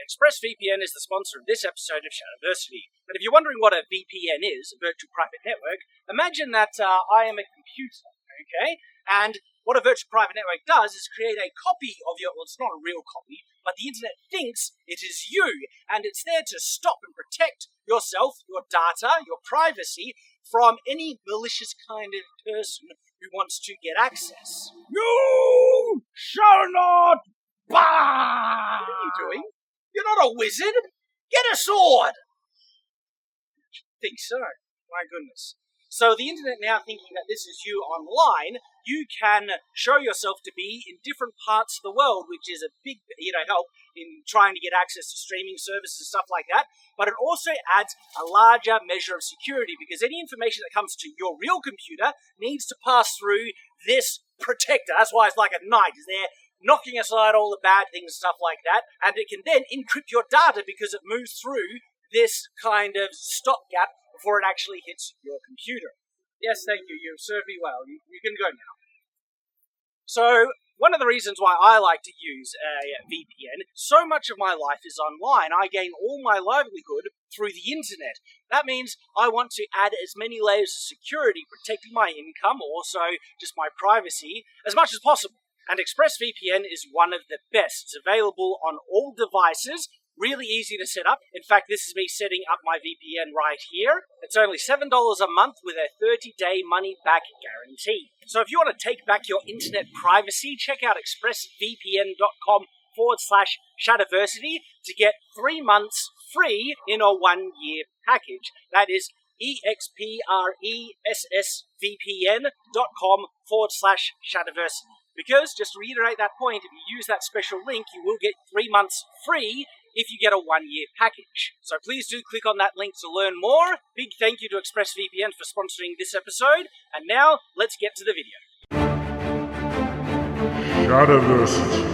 ExpressVPN is the sponsor of this episode of Shadowversity. And if you're wondering what a VPN is, a virtual private network, imagine that I am a computer, okay? And what a virtual private network does is create a copy of your, well, it's not a real copy, but the internet thinks it is you, and it's there to stop and protect yourself, your data, your privacy, from any malicious kind of person who wants to get access. You shall not buy! What are you doing? You're not a wizard! Get a sword! I think so. My goodness. So the internet now thinking that this is you online, you can show yourself to be in different parts of the world, which is a big, help in trying to get access to streaming services and stuff like that. But it also adds a larger measure of security because any information that comes to your real computer needs to pass through this protector. That's why it's like a knight. It's there knocking aside all the bad things and stuff like that. And it can then encrypt your data because it moves through this kind of stopgap before it actually hits your computer. Yes, thank you. You've served me well. You can go now. So, one of the reasons why I like to use a VPN, so much of my life is online. I gain all my livelihood through the internet. That means I want to add as many layers of security, protecting my income, also just my privacy, as much as possible. And ExpressVPN is one of the best. It's available on all devices. Really easy to set up. In fact, this is me setting up my VPN right here. It's only $7 a month with a 30-day money-back guarantee. So if you want to take back your internet privacy, check out expressvpn.com/Shadowversity to get 3 months free in a 1-year package. That is expressvpn.com/Shadowversity. Because, just to reiterate that point, if you use that special link, you will get 3 months free if you get a 1-year package. So please do click on that link to learn more. Big thank you to ExpressVPN for sponsoring this episode. And now, let's get to the video. Shadowversity.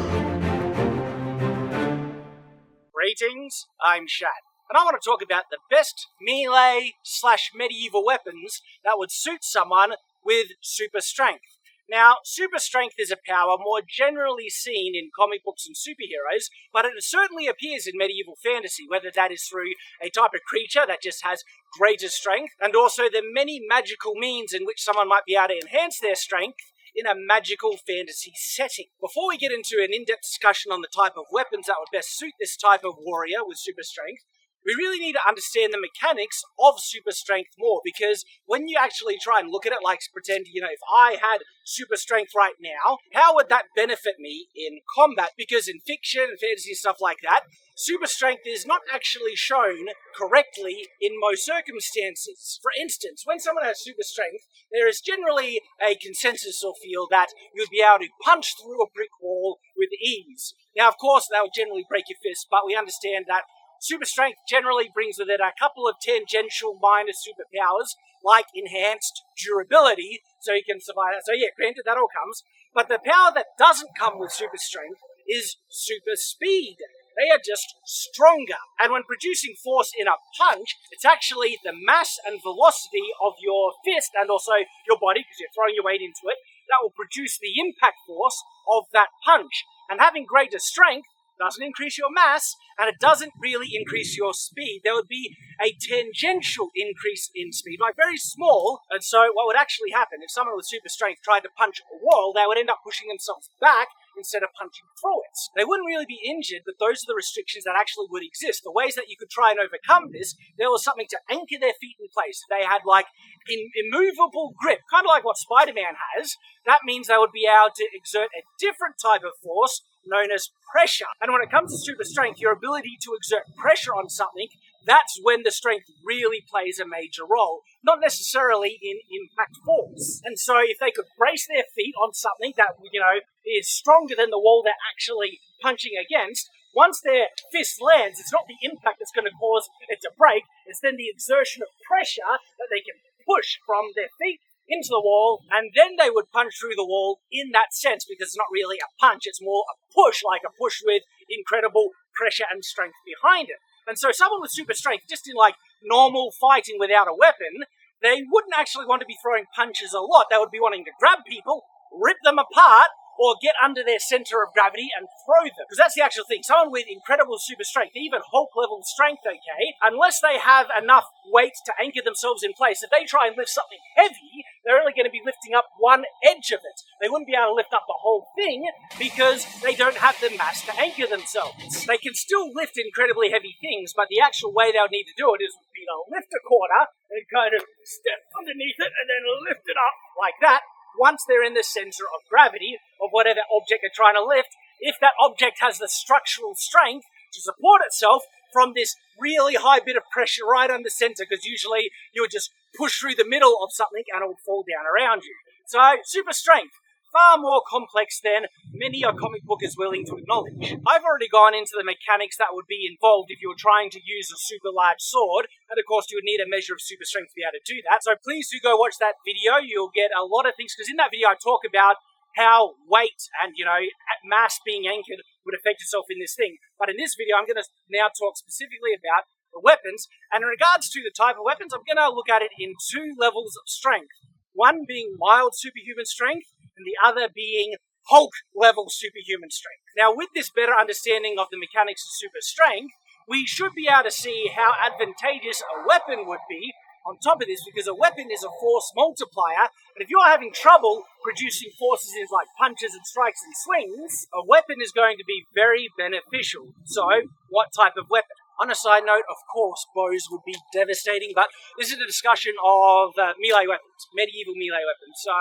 Greetings, I'm Shad. And I want to talk about the best melee/medieval weapons that would suit someone with super strength. Now, super strength is a power more generally seen in comic books and superheroes, but it certainly appears in medieval fantasy, whether that is through a type of creature that just has greater strength, and also the many magical means in which someone might be able to enhance their strength in a magical fantasy setting. Before we get into an in-depth discussion on the type of weapons that would best suit this type of warrior with super strength, we really need to understand the mechanics of super strength more, because when you actually try and look at it, like pretend, if I had super strength right now, how would that benefit me in combat? Because in fiction and fantasy and stuff like that, super strength is not actually shown correctly in most circumstances. For instance, when someone has super strength, there is generally a consensus or feel that you'd be able to punch through a brick wall with ease. Now, of course, that would generally break your fist, but we understand that super strength generally brings with it a couple of tangential minor superpowers, like enhanced durability, so you can survive that. So yeah, granted, that all comes. But the power that doesn't come with super strength is super speed. They are just stronger. And when producing force in a punch, it's actually the mass and velocity of your fist and also your body, because you're throwing your weight into it, that will produce the impact force of that punch. And having greater strength doesn't increase your mass, and it doesn't really increase your speed. There would be a tangential increase in speed, like very small, and so what would actually happen if someone with super strength tried to punch a wall, they would end up pushing themselves back instead of punching through it. They wouldn't really be injured, but those are the restrictions that actually would exist. The ways that you could try and overcome this, there was something to anchor their feet in place. They had like immovable grip, kind of like what Spider-Man has. That means they would be able to exert a different type of force known as pressure. And when it comes to super strength, your ability to exert pressure on something, that's when the strength really plays a major role, not necessarily in impact force. And so if they could brace their feet on something that, is stronger than the wall they're actually punching against, once their fist lands, it's not the impact that's going to cause it to break, it's then the exertion of pressure that they can push from their feet into the wall, and then they would punch through the wall in that sense, because it's not really a punch, it's more a push, like a push with incredible pressure and strength behind it. And so someone with super strength, just in like normal fighting without a weapon, they wouldn't actually want to be throwing punches a lot. They would be wanting to grab people, rip them apart, or get under their center of gravity and throw them. Because that's the actual thing. Someone with incredible super strength, even Hulk-level strength, okay, unless they have enough weight to anchor themselves in place, if they try and lift something heavy, they're only going to be lifting up one edge of it. They wouldn't be able to lift up the whole thing because they don't have the mass to anchor themselves. They can still lift incredibly heavy things, but the actual way they would need to do it is lift a corner and kind of step underneath it and then lift it up like that. Once they're in the center of gravity of whatever object they're trying to lift, if that object has the structural strength to support itself from this really high bit of pressure right under center, because usually you would just push through the middle of something and it would fall down around you. So, super strength. Far more complex than many a comic book is willing to acknowledge. I've already gone into the mechanics that would be involved if you were trying to use a super large sword, and of course you would need a measure of super strength to be able to do that. So please do go watch that video. You'll get a lot of things, because in that video I talk about how weight and, mass being anchored would affect yourself in this thing. But in this video I'm going to now talk specifically about the weapons, and in regards to the type of weapons, I'm going to look at it in two levels of strength. One being mild superhuman strength, and the other being Hulk-level superhuman strength. Now, with this better understanding of the mechanics of super strength, we should be able to see how advantageous a weapon would be on top of this, because a weapon is a force multiplier, and if you're having trouble producing forces in like punches and strikes and swings, a weapon is going to be very beneficial. So, what type of weapon? On a side note, of course, bows would be devastating, but this is a discussion of melee weapons, medieval melee weapons. So,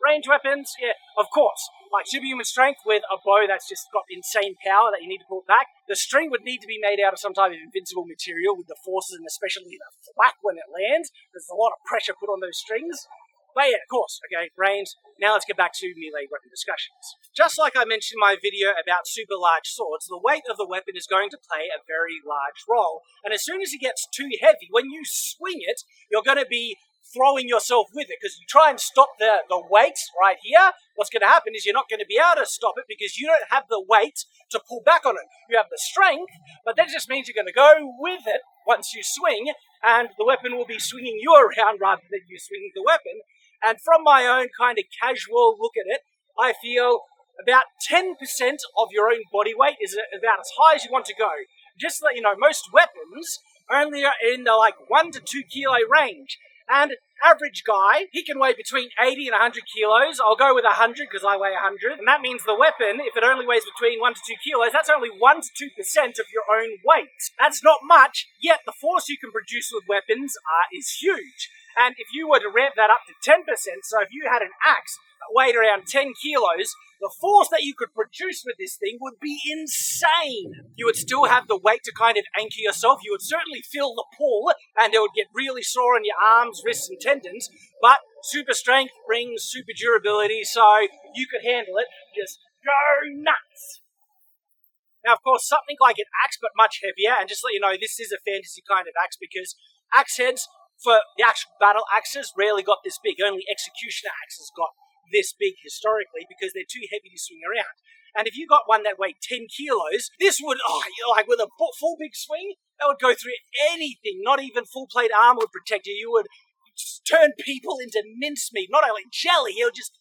range weapons, yeah, of course. Like superhuman strength with a bow that's just got insane power that you need to pull back. The string would need to be made out of some type of invincible material with the forces and especially the thwack when it lands. There's a lot of pressure put on those strings. But yeah, of course, okay, range. Now let's get back to melee weapon discussions. Just like I mentioned in my video about super large swords, the weight of the weapon is going to play a very large role. And as soon as it gets too heavy, when you swing it, you're going to be throwing yourself with it, because you try and stop the weight right here, what's going to happen is you're not going to be able to stop it because you don't have the weight to pull back on it. You have the strength, but that just means you're going to go with it once you swing, and the weapon will be swinging you around rather than you swinging the weapon. And from my own kind of casual look at it, I feel about 10% of your own body weight is about as high as you want to go. Just to let you know, most weapons only are in the 1 to 2 kilo range. And average guy, he can weigh between 80 and 100 kilos. I'll go with 100 because I weigh 100. And that means the weapon, if it only weighs between 1 to 2 kilos, that's only 1 to 2% of your own weight. That's not much, yet the force you can produce with weapons is huge. And if you were to ramp that up to 10%, so if you had an axe that weighed around 10 kilos, the force that you could produce with this thing would be insane. You would still have the weight to kind of anchor yourself. You would certainly feel the pull, and it would get really sore on your arms, wrists, and tendons. But super strength brings super durability, so you could handle it. Just go nuts. Now, of course, something like an axe, but much heavier. And just to let you know, this is a fantasy kind of axe, because axe heads for the actual battle axes rarely got this big. Only executioner axes got this big historically because they're too heavy to swing around. And if you got one that weighed 10 kilos, this would, with a full big swing, that would go through anything. Not even full plate armor would protect you. You would turn people into mincemeat, not only jelly, it would just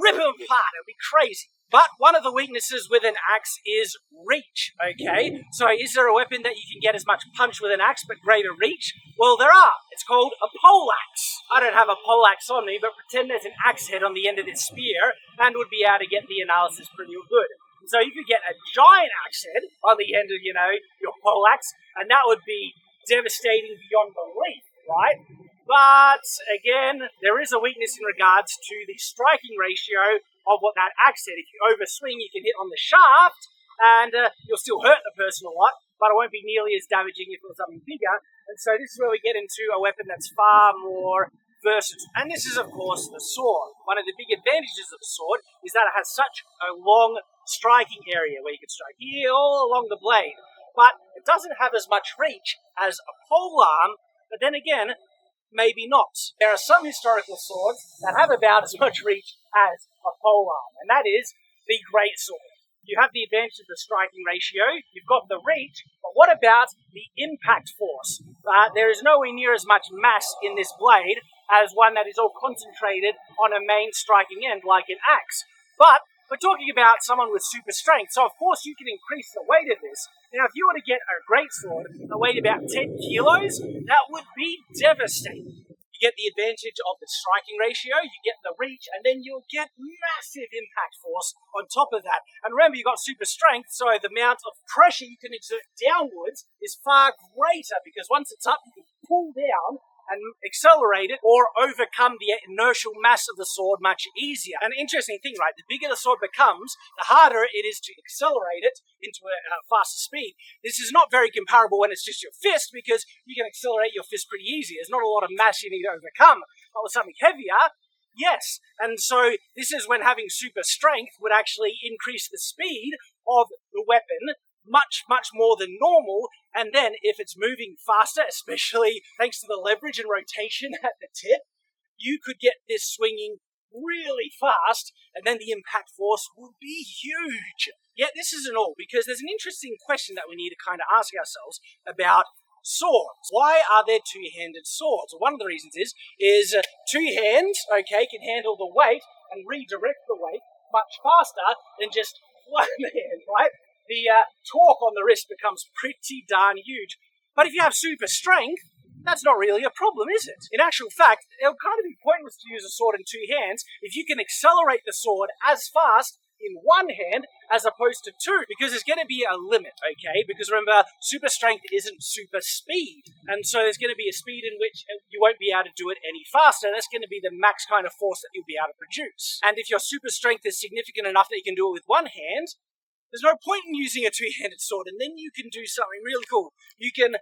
rip them apart. It would be crazy. But one of the weaknesses with an axe is reach, okay? So is there a weapon that you can get as much punch with an axe but greater reach? Well, there are. It's called a poleaxe. I don't have a poleaxe on me, but pretend there's an axe head on the end of this spear and would be able to get the analysis pretty good. So you could get a giant axe head on the end of, your poleaxe, and that would be devastating beyond belief, right? But again, there is a weakness in regards to the striking ratio of what that axe head. If you overswing, you can hit on the shaft, and you'll still hurt the person a lot, but it won't be nearly as damaging if it was something bigger. And so this is where we get into a weapon that's far more versatile. And this is, of course, the sword. One of the big advantages of the sword is that it has such a long striking area where you can strike here all along the blade. But it doesn't have as much reach as a polearm, but then again, maybe not. There are some historical swords that have about as much reach as a polearm, and that is the great sword. You have the advantage of the striking ratio, you've got the reach, but what about the impact force? There is nowhere near as much mass in this blade as one that is all concentrated on a main striking end like an axe. But We're talking about someone with super strength, so of course you can increase the weight of this. Now, if you were to get a greatsword that weighed about 10 kilos, that would be devastating. You get the advantage of the striking ratio, you get the reach, and then you'll get massive impact force on top of that. And remember, you've got super strength, so the amount of pressure you can exert downwards is far greater, because once it's up, you can pull down and accelerate it or overcome the inertial mass of the sword much easier. An interesting thing, right? The bigger the sword becomes, the harder it is to accelerate it into a faster speed. This is not very comparable when it's just your fist, because you can accelerate your fist pretty easy. There's not a lot of mass you need to overcome. But with something heavier, yes. And so this is when having super strength would actually increase the speed of the weapon much more than normal, and then if it's moving faster, especially thanks to the leverage and rotation at the tip, you could get this swinging really fast, and then the impact force would be huge. Yet this isn't all, because there's an interesting question that we need to kind of ask ourselves about swords. Why are there two-handed swords? One of the reasons is two hands, okay, can handle the weight and redirect the weight much faster than just one hand, right? The torque on the wrist becomes pretty darn huge. But if you have super strength, that's not really a problem, is it? In actual fact, it would kind of be pointless to use a sword in two hands if you can accelerate the sword as fast in one hand as opposed to two, because there's going to be a limit, okay? Because remember, super strength isn't super speed, and so there's going to be a speed in which you won't be able to do it any faster. That's going to be the max kind of force that you'll be able to produce. And if your super strength is significant enough that you can do it with one hand, there's no point in using a two-handed sword, and then you can do something really cool. You can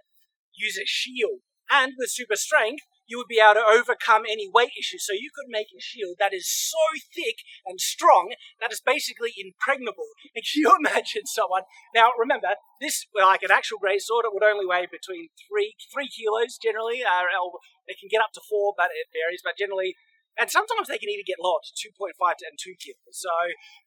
use a shield, and with super strength, you would be able to overcome any weight issues. So you could make a shield that is so thick and strong that is basically impregnable. And can you imagine someone? Now, remember, this, like an actual greatsword, it would only weigh between 3 kilos generally. They can get up to 4, but it varies. But generally, and sometimes they can even get lower to 2.5 and 2 kilos. So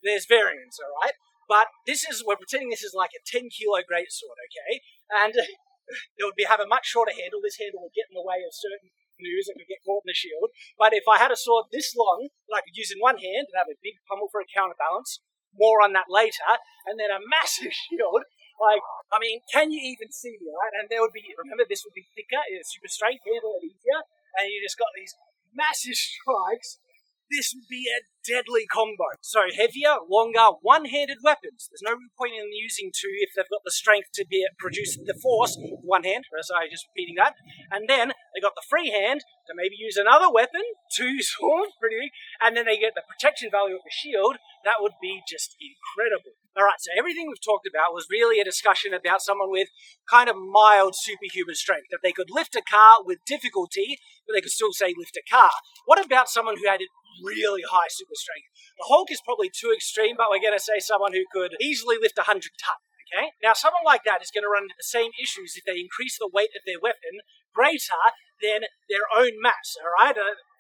there's variance, all right? But we're pretending this is like a 10-kilo greatsword, okay? And it would have a much shorter handle. This handle would get in the way of certain canoes that could get caught in the shield. But if I had a sword this long that I could use in one hand and have a big pommel for a counterbalance, more on that later, and then a massive shield, can you even see me, right? And remember, this would be thicker, super strength, handle it easier, and you just got these massive strikes. This would be a deadly combo. So heavier, longer, one-handed weapons. There's no real point in using two if they've got the strength to produce the force with one hand. Sorry, just repeating that. And then they got the free hand to maybe use another weapon, two swords, pretty big, and then they get the protection value of the shield. That would be just incredible. Alright, so everything we've talked about was really a discussion about someone with kind of mild superhuman strength. That they could lift a car with difficulty, but they could still say lift a car. What about someone who had really high super strength? The Hulk is probably too extreme, but we're going to say someone who could easily lift 100 tons. Okay? Now, someone like that is going to run into the same issues if they increase the weight of their weapon greater than their own mass, all right?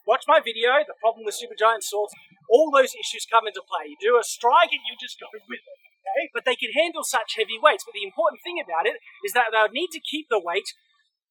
Watch my video, the problem with supergiant swords. All those issues come into play. You do a strike and you just go with it, okay? But they can handle such heavy weights. But the important thing about it is that they would need to keep the weight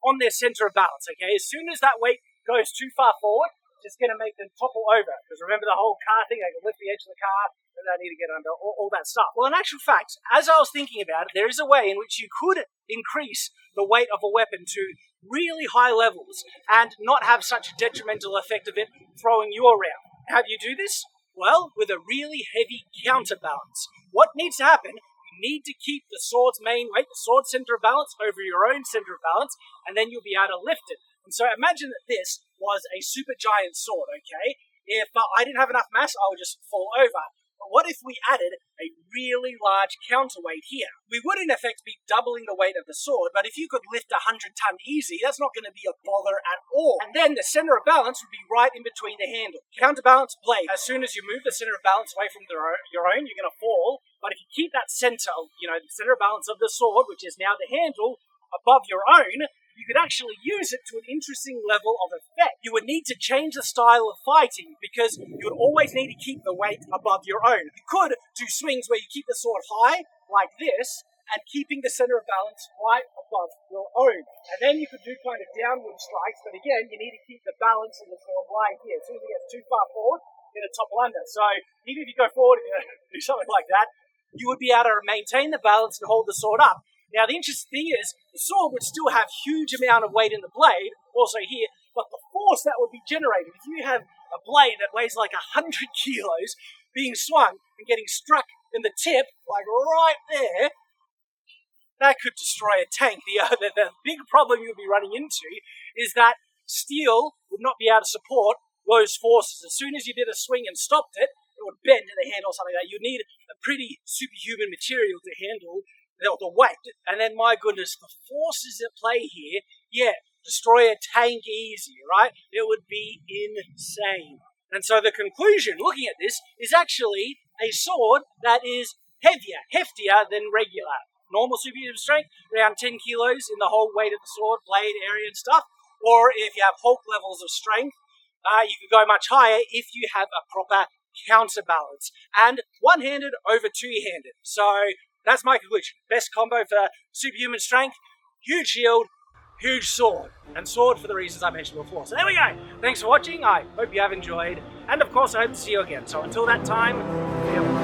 on their center of balance, okay? As soon as that weight goes too far forward, it's going to make them topple over. Because remember the whole car thing, they can lift the edge of the car, and they need to get under, all that stuff. Well, in actual fact, as I was thinking about it, there is a way in which you could increase the weight of a weapon to really high levels and not have such a detrimental effect of it throwing you around. How do you do this? Well, with a really heavy counterbalance. What needs to happen? You need to keep the sword's main weight, the sword's center of balance, over your own center of balance, and then you'll be able to lift it. And so imagine that this was a super giant sword, okay? If I didn't have enough mass, I would just fall over. But what if we added a really large counterweight here? We would in effect be doubling the weight of the sword, but if you could lift 100 ton easy, that's not going to be a bother at all. And then the center of balance would be right in between the handle. Counterbalance blade. As soon as you move the center of balance away from your own, you're going to fall. But if you keep that center, the center of balance of the sword, which is now the handle, above your own, you could actually use it to an interesting level of effect. You would need to change the style of fighting because you would always need to keep the weight above your own. You could do swings where you keep the sword high, like this, and keeping the center of balance right above your own. And then you could do kind of downward strikes, but again, you need to keep the balance of the sword right here. As soon as it gets too far forward, in a topple under. So even if you go forward and do something like that, you would be able to maintain the balance and hold the sword up. Now, the interesting thing is, the sword would still have huge amount of weight in the blade, also here, but the force that would be generated, if you have a blade that weighs like 100 kilos being swung and getting struck in the tip, like right there, that could destroy a tank. The big problem you would be running into is that steel would not be able to support those forces. As soon as you did a swing and stopped it, it would bend in the hand or something like that. You'd need a pretty superhuman material to handle the weight. And then, my goodness, the forces at play here, destroy a tank easy, right? It would be insane. And so the conclusion, looking at this, is actually a sword that is heftier than regular. Normal superhuman strength, around 10 kilos in the whole weight of the sword, blade area and stuff. Or if you have Hulk levels of strength, you could go much higher if you have a proper counterbalance. And one-handed over two-handed. So that's my conclusion. Best combo for superhuman strength, huge shield, huge sword. And sword for the reasons I mentioned before. So there we go. Thanks for watching. I hope you have enjoyed. And of course, I hope to see you again. So until that time, farewell.